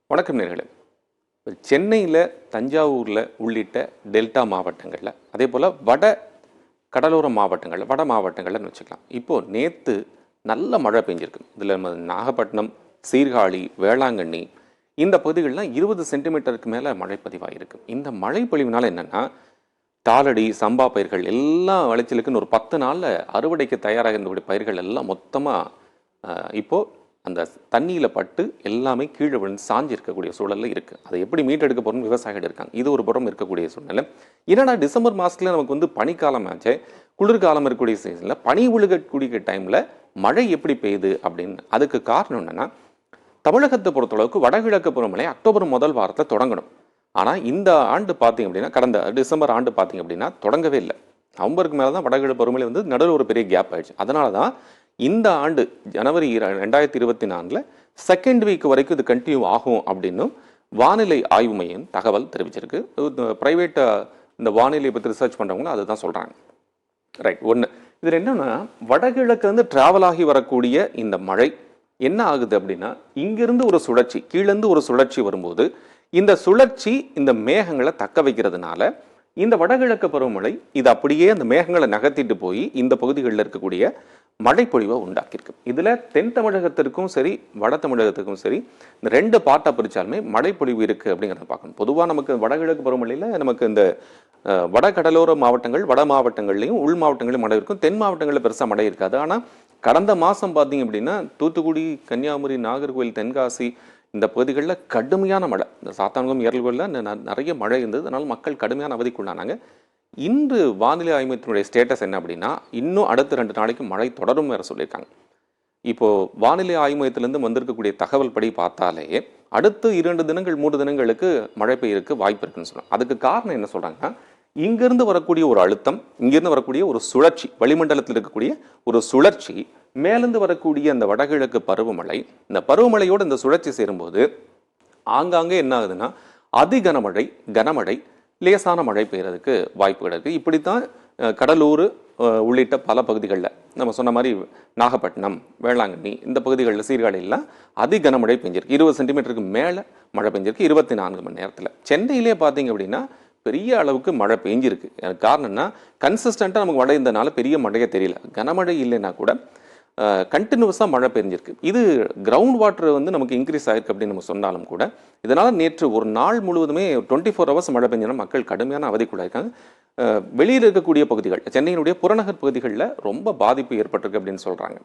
வணக்கம் நேர்களே. சென்னையில், தஞ்சாவூரில் உள்ளிட்ட டெல்டா மாவட்டங்களில், அதே போல் வட கடலோர மாவட்டங்களில், வட மாவட்டங்கள்னு வச்சுக்கலாம். இப்போது நேற்று நல்ல மழை பெஞ்சிருக்கு. இதில் நம்ம நாகப்பட்டினம், சீர்காழி, வேளாங்கண்ணி இந்த பகுதிகளெலாம் 20 சென்டிமீட்டருக்கு மேலே மழை பதிவாகிருக்கு. இந்த மழை பொழிவினால் என்னென்னா, தாளடி, சம்பா பயிர்கள் எல்லாம் விளைச்சலுக்குன்னு ஒரு 10 நாளில் அறுவடைக்கு தயாராக இருந்தக்கூடிய பயிர்கள் எல்லாம் மொத்தமாக இப்போது அந்த தண்ணியில் பட்டு எல்லாமே கீழே விழுந்து சாஞ்சி இருக்கக்கூடிய சூழலில் இருக்குது. அதை எப்படி மீட்டெடுக்க போகிறோம்னு விவசாயிகள் இருக்காங்க. இது ஒரு புறம் இருக்கக்கூடிய சூழ்நிலை. என்னடா டிசம்பர் மாதத்தில் நமக்கு பனிக்காலம் ஆச்சு, குளிர்காலம் இருக்கக்கூடிய சீசனில் பனி விழுகக்கூடிய டைமில் மழை எப்படி பெய்யுது அப்படின்னு. அதுக்கு காரணம் என்னென்னா, தமிழகத்தை பொறுத்தளவுக்கு வடகிழக்கு பருவமழை அக்டோபர் முதல் வாரத்தில் தொடங்கணும். ஆனால் இந்த ஆண்டு பார்த்திங்க அப்படின்னா, கடந்த டிசம்பர் ஆண்டு பார்த்திங்க அப்படின்னா தொடங்கவே இல்லை. நவம்பருக்கு மேலே தான் வடகிழக்கு பருவமழை நடுவில் ஒரு பெரிய கேப் ஆயிடுச்சு. அதனால தான் இந்த ஆண்டு ஜனவரி 2024 செகண்ட் வீக் வரைக்கும் இது கண்டினியூ ஆகும் அப்படின்னு வானிலை ஆய்வு மையம் தகவல் தெரிவிச்சிருக்கு. ப்ரைவேட் இந்த வானிலை பற்றி ரிசர்ச் பண்ணுறவங்களும் அதை தான் சொல்கிறாங்க. ரைட். ஒன்று இதில் என்னென்னா, வடகிழக்கு ட்ராவல் ஆகி வரக்கூடிய இந்த மழை என்ன ஆகுது அப்படின்னா, இங்கிருந்து ஒரு சுழற்சி, கீழேருந்து ஒரு சுழற்சி வரும்போது இந்த சுழற்சி இந்த மேகங்களை தக்க வைக்கிறதுனால இந்த வடகிழக்கு பருவமழை இது அப்படியே அந்த மேகங்களை நகர்த்திட்டு போய் இந்த பகுதிகளில் இருக்கக்கூடிய மழைப்பொழிவை உண்டாக்கியிருக்கு. இதில் தென் தமிழகத்திற்கும் சரி, வட தமிழகத்துக்கும் சரி, இந்த ரெண்டு பாட்டை பிரித்தாலுமே மழைப்பொழிவு இருக்குது அப்படிங்கிறத பார்க்கணும். பொதுவாக நமக்கு வடகிழக்கு பருவமழையில் நமக்கு இந்த வட கடலோர மாவட்டங்கள், வட மாவட்டங்கள்லையும் உள் மாவட்டங்களையும் மழை இருக்கும். தென் மாவட்டங்களில் பெருசாக மழை இருக்காது. ஆனால் கடந்த மாதம் பார்த்தீங்க அப்படின்னா தூத்துக்குடி, கன்னியாகுமரி, நாகர்கோவில், தென்காசி இந்த பகுதிகளில் கடுமையான மழை, இந்த சாத்தான்குளம், ஏரல்கோயிலில் நிறைய மழை இருந்தது. அதனால் மக்கள் கடுமையான அவதிக்குள்ளானாங்க. இன்று வானிலை ஆய்வு மையத்தினுடைய ஸ்டேட்டஸ் என்ன அப்படின்னா, இன்னும் அடுத்த 2 நாளைக்கு மழை தொடரும் வேறு சொல்லியிருக்காங்க. இப்போது வானிலை ஆய்வு மையத்திலேருந்து வந்திருக்கக்கூடிய தகவல் படி பார்த்தாலே அடுத்து 2 தினங்கள் 3 தினங்களுக்கு மழை பெய்யறதுக்கு வாய்ப்பு இருக்குன்னு சொல்கிறாங்க. அதுக்கு காரணம் என்ன சொல்கிறாங்கன்னா, இங்கிருந்து வரக்கூடிய ஒரு அழுத்தம், இங்கிருந்து வரக்கூடிய ஒரு சுழற்சி, வளிமண்டலத்தில் இருக்கக்கூடிய ஒரு சுழற்சி, மேலிருந்து வரக்கூடிய அந்த வடகிழக்கு பருவமழை, இந்த பருவமழையோடு இந்த சுழற்சி சேரும்போது ஆங்காங்கே என்ன ஆகுதுன்னா அதிகனமழை, கனமழை, லேசான மழை பெய்யறதுக்கு வாய்ப்புகள் இருக்குது. இப்படித்தான் கடலூர் உள்ளிட்ட பல பகுதிகளில் நம்ம சொன்ன மாதிரி நாகப்பட்டினம், வேளாங்கண்ணி இந்த பகுதிகளில், சீர்காழியெல்லாம் அதிகனமழை பெஞ்சிருக்கு. 20 சென்டிமீட்டருக்கு மேலே மழை பெஞ்சிருக்கு 24 மணி நேரத்தில். சென்னையிலே பார்த்தீங்க அப்படின்னா பெரிய அளவுக்கு மழை பெஞ்சிருக்கு. காரணம்னா கன்சிஸ்டண்ட்டாக நமக்கு மழை இருந்தனால பெரிய மழையே தெரியல. கனமழை இல்லைன்னா கூட கண்டினியூஸாக மழை பெஞ்சிருக்கு. இது கிரவுண்ட் வாட்டர் நமக்கு இன்க்ரீஸ் ஆகிருக்கு அப்படின்னு நம்ம சொன்னாலும் கூட, இதனால் நேற்று ஒரு நாள் முழுவதுமே 24 ஹவர்ஸ் மழை பெஞ்சினா மக்கள் கடுமையான அவதிக்குள்ளாயிருக்காங்க. வெளியில் இருக்கக்கூடிய பகுதிகள், சென்னையினுடைய புறநகர் பகுதிகளில் ரொம்ப பாதிப்பு ஏற்பட்டிருக்கு அப்படின்னு சொல்கிறாங்க.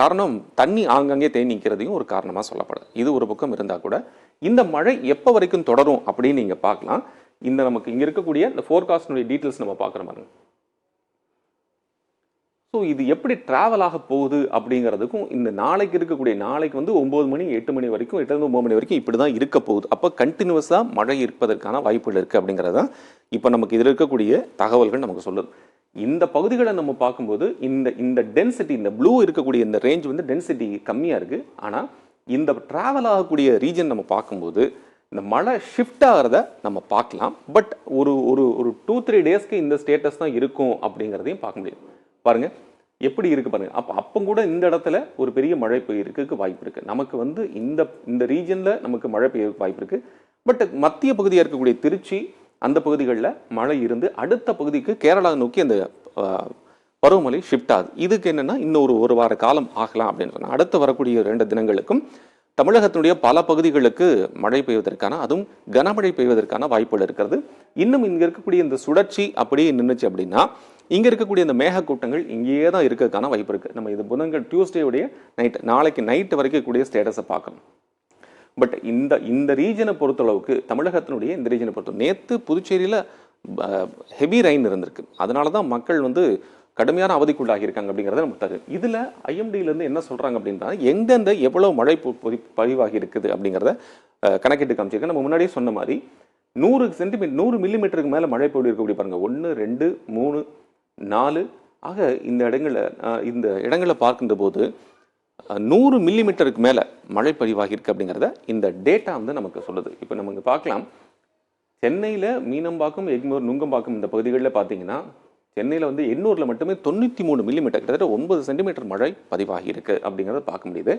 காரணம் தண்ணி ஆங்காங்கே தேங்கி நிற்கிறதையும் ஒரு காரணமாக சொல்லப்படுது. இது ஒரு பக்கம் இருந்தால் கூட இந்த மழை எப்போ வரைக்கும் தொடரும் அப்படின்னு நீங்கள் பார்க்கலாம். இந்த நமக்கு இங்கே இருக்கக்கூடிய இந்த ஃபோர்காஸ்டினுடைய டீட்டெயில்ஸ் நம்ம பார்க்குற மாதிரி. ஸோ இது எப்படி ட்ராவல் ஆக போகுது அப்படிங்கிறதுக்கும், இந்த நாளைக்கு இருக்கக்கூடிய நாளைக்கு 9 மணி 8 மணி வரைக்கும், 8 9 மணி வரைக்கும் இப்படி தான் இருக்க போகுது. அப்போ கண்டினியூஸாக மழை இருப்பதற்கான வாய்ப்புகள் இருக்குது அப்படிங்கிறது தான் இப்போ நமக்கு இதில் இருக்கக்கூடிய தகவல்கள் நமக்கு சொல்லுது. இந்த பகுதிகளை நம்ம பார்க்கும்போது இந்த டென்சிட்டி, இந்த ப்ளூ இருக்கக்கூடிய இந்த ரேஞ்ச் டென்சிட்டி கம்மியாக இருக்குது. ஆனால் இந்த ட்ராவல் ஆகக்கூடிய ரீஜன் நம்ம பார்க்கும்போது இந்த மழை ஷிஃப்ட் ஆகிறத நம்ம பார்க்கலாம். பட் ஒரு ஒரு ஒரு 2-3 டேஸ்க்கு இந்த ஸ்டேட்டஸ் தான் இருக்கும் அப்படிங்கிறதையும் பார்க்க முடியும். பாருங்க எப்படி இருக்கு பாருங்க. அப்போ கூட இந்த இடத்துல ஒரு பெரிய மழை பெய்யறதுக்கு வாய்ப்பு இருக்கு. நமக்கு இந்த ரீஜன்ல நமக்கு மழை பெய்யறதுக்கு வாய்ப்பு இருக்கு. பட் மத்திய பகுதியாக இருக்கக்கூடிய திருச்சி அந்த பகுதிகளில் மழை இருந்து அடுத்த பகுதிக்கு கேரளா நோக்கி அந்த பருவமழை ஷிஃப்ட் ஆகுது. இதுக்கு என்னன்னா இன்னும் ஒரு வார காலம் ஆகலாம் அப்படின்னு சொன்னா, அடுத்து வரக்கூடிய 2 தினங்களுக்கும் தமிழகத்தினுடைய பல பகுதிகளுக்கு மழை பெய்வதற்கான, அதுவும் கனமழை பெய்வதற்கான வாய்ப்புகள் இருக்கிறது. இன்னும் இங்கே இருக்கக்கூடிய இந்த சுழற்சி அப்படியே நின்றுச்சு அப்படின்னா இங்கே இருக்கக்கூடிய இந்த மேகக்கூட்டங்கள் இங்கேயே தான் இருக்கிறதுக்கான வாய்ப்பு இருக்குது. நம்ம இது புதன்கிழமை டியூஸ்டேவுடைய நாளைக்கு நைட்டு வரைக்கும் கூடிய ஸ்டேட்டஸை பார்க்கணும். பட் இந்த ரீஜனை பொறுத்தளவுக்கு, தமிழகத்தினுடைய இந்த ரீஜனை பொறுத்தளவு நேற்று புதுச்சேரியில் ஹெவி ரெயின் இருந்திருக்கு. அதனால தான் மக்கள் கடுமையான அவதிக்குள்ளாகி இருக்காங்க அப்படிங்கிறத நம்ம தரு. இதில் ஐஎம்டியிலேருந்து என்ன சொல்கிறாங்க அப்படின்னா, எங்கெந்த எவ்வளோ மழை பதிவாகி இருக்குது அப்படிங்கிறத கணக்கிட்டு காமிச்சிருக்கேன். நம்ம முன்னாடியே சொன்ன மாதிரி 100 மில்லிமீட்டருக்கு மேலே மழை பொழிவு இருக்கக்கூடிய பாருங்க. 1 2 3 4 ஆக இந்த இடங்களை பார்க்கின்ற போது 100 மில்லிமீட்டருக்கு மேலே மழை பதிவாகி இருக்கு அப்படிங்கிறத இந்த டேட்டா நமக்கு சொல்லுது. இப்போ நம்ம இங்கே பார்க்கலாம், சென்னையில் மீனம்பாக்கம், எக்மோர், நுங்கம்பாக்கம் இந்த பகுதிகளில் பார்த்தீங்கன்னா சென்னையில் வந்து எண்ணூரில் மட்டுமே 93 மில்லிமீட்டர், கிட்டத்தட்ட 9 சென்டிமீட்டர் மழை பதிவாகி இருக்கு அப்படிங்கிறத பார்க்க முடியுது.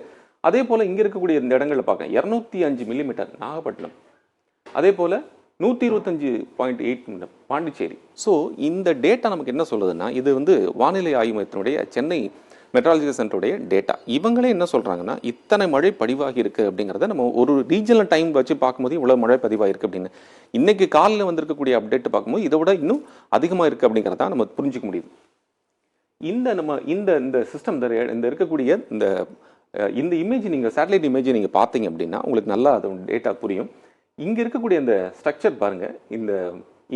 அதே போல் இங்கே இருக்கக்கூடிய இந்த இடங்களில் பார்க்க 205 மில்லிமீட்டர் நாகப்பட்டினம், அதே போல் 125.8 பாண்டிச்சேரி. ஸோ இந்த டேட்டா நமக்கு என்ன சொல்லுதுன்னா, இது வந்து வானிலை ஆய்வு மையத்தினுடைய சென்னை மெட்ராலஜி சென்டருடைய டேட்டா. இவங்களே என்ன சொல்கிறாங்கன்னா, இத்தனை மழை பதிவாகி இருக்குது அப்படிங்கிறத நம்ம ஒரு ரீஜனல் டைம் வச்சு பார்க்கும்போது இவ்வளோ மழை பதிவாகிருக்கு அப்படின்னு. இன்றைக்கி காலையில் வந்திருக்கக்கூடிய அப்டேட் பார்க்கும்போது இதை விட இன்னும் அதிகமாக இருக்குது அப்படிங்கிறத நம்ம புரிஞ்சிக்க முடியுது. இந்த சிஸ்டம் இந்த இருக்கக்கூடிய இந்த இமேஜ் நீங்கள் சேட்டலைட் இமேஜ் நீங்கள் பார்த்தீங்க அப்படின்னா உங்களுக்கு நல்லா அது டேட்டா புரியும். இங்கே இருக்கக்கூடிய இந்த ஸ்ட்ரக்சர் பாருங்கள்,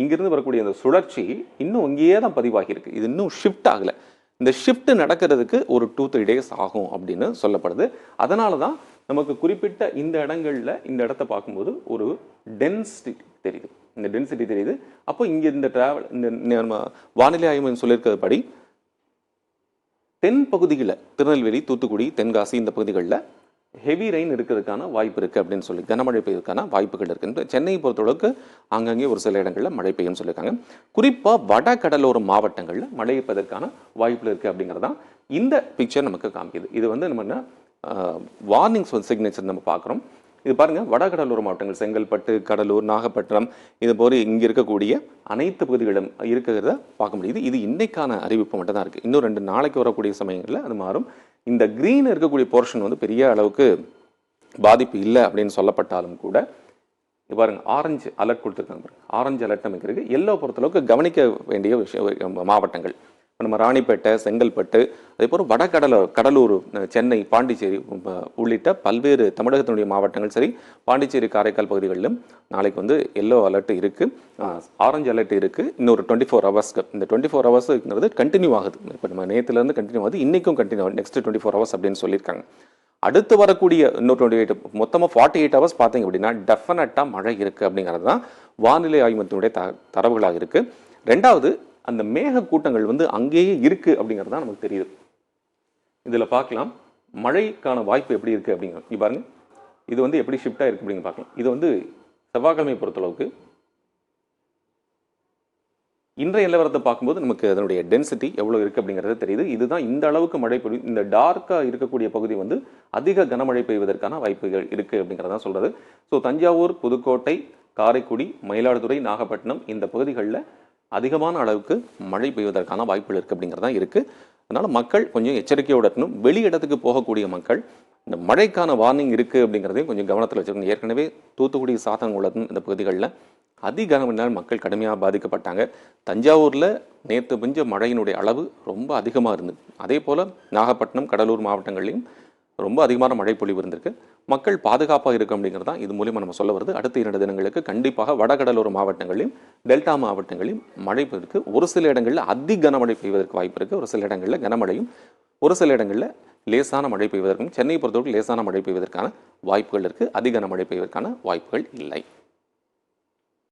இங்கிருந்து வரக்கூடிய அந்த சுழற்சி இன்னும் இங்கேயே தான் பதிவாகியிருக்கு. இது இன்னும் ஷிஃப்ட் ஆகலை. இந்த ஷிஃப்ட் நடக்கிறதுக்கு ஒரு 2-3 டேஸ் ஆகும் அப்படின்னு சொல்லப்படுது. அதனால தான் நமக்கு குறிப்பிட்ட இந்த இடங்களில் இந்த இடத்த பார்க்கும்போது ஒரு டென்சிட்டி தெரியுது. இந்த டென்சிட்டி தெரியுது. அப்போ இங்கே இந்த டிராவல் இந்த வானிலை ஆய்வு சொல்லியிருக்கிறது படி தென் பகுதிகளில் திருநெல்வேலி, தூத்துக்குடி, தென்காசி இந்த பகுதிகளில் ஹெவி ரெயின் இருக்கிறதுக்கான வாய்ப்பு இருக்குது அப்படின்னு சொல்லி கனமழை பெய்வதற்கான வாய்ப்புகள் இருக்குது. சென்னையை பொறுத்தளவுக்கு அங்கங்கே ஒரு சில இடங்களில் மழை பெய்யும்னு சொல்லியிருக்காங்க. குறிப்பாக வட கடலோர மாவட்டங்களில் மழை பெய்வதற்கான வாய்ப்புகள் இருக்குது அப்படிங்கிறதான் இந்த பிக்சர் நமக்கு காமிக்குது. இது வந்து நம்ம வார்னிங்ஸ் சிக்னேச்சர் நம்ம பார்க்குறோம். இது பாருங்கள், வட கடலோர மாவட்டங்கள் செங்கல்பட்டு, கடலூர், நாகப்பட்டினம் இது போல இங்கே இருக்கக்கூடிய அனைத்து பகுதிகளும் இருக்கிறத பார்க்க முடியுது. இது இன்னைக்கான அறிவிப்பு மட்டும் தான் இருக்குது. இன்னும் 2 நாளைக்கு வரக்கூடிய சமயங்களில் அது மாறும். இந்த கிரீன் இருக்கக்கூடிய போர்ஷன் வந்து பெரிய அளவுக்கு பாதிப்பு இல்லை அப்படின்னு சொல்லப்பட்டாலும் கூட பாருங்க ஆரஞ்சு அலர்ட் கொடுத்துருக்காங்க. பாருங்க ஆரஞ்சு அலர்ட் நமக்கு இருக்குது. எல்லோ பொறுத்தளவுக்கு கவனிக்க வேண்டிய விஷயம் மாவட்டங்கள் நம்ம ராணிப்பேட்டை, செங்கல்பட்டு, அதே போல் கடலூர், சென்னை, பாண்டிச்சேரி உள்ளிட்ட பல்வேறு தமிழகத்தினுடைய மாவட்டங்கள் சரி, பாண்டிச்சேரி, காரைக்கால் பகுதிகளிலும் நாளைக்கு வந்து எல்லோ அலர்ட் இருக்குது, ஆரஞ்சு அலர்ட் இருக்குது. இன்னொரு 24 ஹவர்ஸ்க்கு. இந்த 24 ஹவர்ஸுங்கிறது கண்டினியூ ஆகுது. இப்போ நம்ம நேற்றுலேருந்து கண்டினியூ ஆகுது, இன்றைக்கும் கண்டினியூ ஆகுது. நெக்ஸ்ட் 24 ஹவர்ஸ் அப்படின்னு சொல்லியிருக்காங்க. அடுத்து வரக்கூடிய இன்னும் 28 மொத்தமாக 48 ஹவர்ஸ் பார்த்தீங்க அப்படின்னா டெஃபினட்டாக மழை இருக்குது அப்படிங்கிறது தான் வானிலை ஆய்வு மையத்தினுடைய தரவுகளாக இருக்குது. ரெண்டாவது, அந்த மேக கூட்டங்கள் வந்து அங்கேயே இருக்கு அப்படிங்கிறது தான் நமக்கு தெரியுது. இதில் பார்க்கலாம் மழைக்கான வாய்ப்பு எப்படி இருக்கு அப்படிங்கிறது. இங்க பாருங்க, இது வந்து எப்படி ஷிஃப்டாக இருக்கு அப்படிங்க பார்க்கலாம். இது வந்து செவ்வாய்க்கிழமை பொறுத்தளவுக்கு இன்றைய நிலவரத்தை பார்க்கும்போது நமக்கு அதனுடைய டென்சிட்டி எவ்வளோ இருக்குது அப்படிங்கிறது தெரியுது. இதுதான் இந்த அளவுக்கு மழை பெய்யும். இந்த டார்க்காக இருக்கக்கூடிய பகுதி வந்து அதிக கனமழை பெய்வதற்கான வாய்ப்புகள் இருக்குது அப்படிங்கிறதான் சொல்கிறது. ஸோ தஞ்சாவூர், புதுக்கோட்டை, காரைக்குடி, மயிலாடுதுறை, நாகப்பட்டினம் இந்த பகுதிகளில் அதிகமான அளவுக்கு மழை பெய்வதற்கான வாய்ப்புகள் இருக்குது அப்படிங்கிறதான் இருக்குது. அதனால் மக்கள் கொஞ்சம் எச்சரிக்கையோடு இருக்கணும். வெளி இடத்துக்கு போகக்கூடிய மக்கள் இந்த மழைக்கான வார்னிங் இருக்குது அப்படிங்கிறதையும் கொஞ்சம் கவனத்தில் வச்சுருக்கணும். ஏற்கனவே தூத்துக்குடி, சாத்தன்குளம் இந்த பகுதிகளில் அதிகனமனால் மக்கள் கடுமையாக பாதிக்கப்பட்டாங்க. தஞ்சாவூரில் நேற்று பெஞ்ச மழையினுடைய அளவு ரொம்ப அதிகமாக இருந்தது. அதே போல் நாகப்பட்டினம், கடலூர் மாவட்டங்களையும் ரொம்ப அதிகமான மழை பொழிவு இருந்திருக்கு. மக்கள் பாதுகாப்பாக இருக்கும் அப்படிங்கிறது தான் இது மூலிமா நம்ம சொல்ல வருது. அடுத்த 2 தினங்களுக்கு கண்டிப்பாக வடகடலோர மாவட்டங்களையும் டெல்டா மாவட்டங்களையும் மழை பெய்வதற்கு ஒரு சில இடங்களில் அதி கனமழை பெய்வதற்கு வாய்ப்பு இருக்குது. ஒரு சில இடங்களில் கனமழையும், ஒரு சில இடங்களில் லேசான மழை பெய்வதற்கும், சென்னை பொறுத்தவரைக்கும் லேசான மழை பெய்வதற்கான வாய்ப்புகள் இருக்குது. அதி கனமழை பெய்வதற்கான வாய்ப்புகள் இல்லை.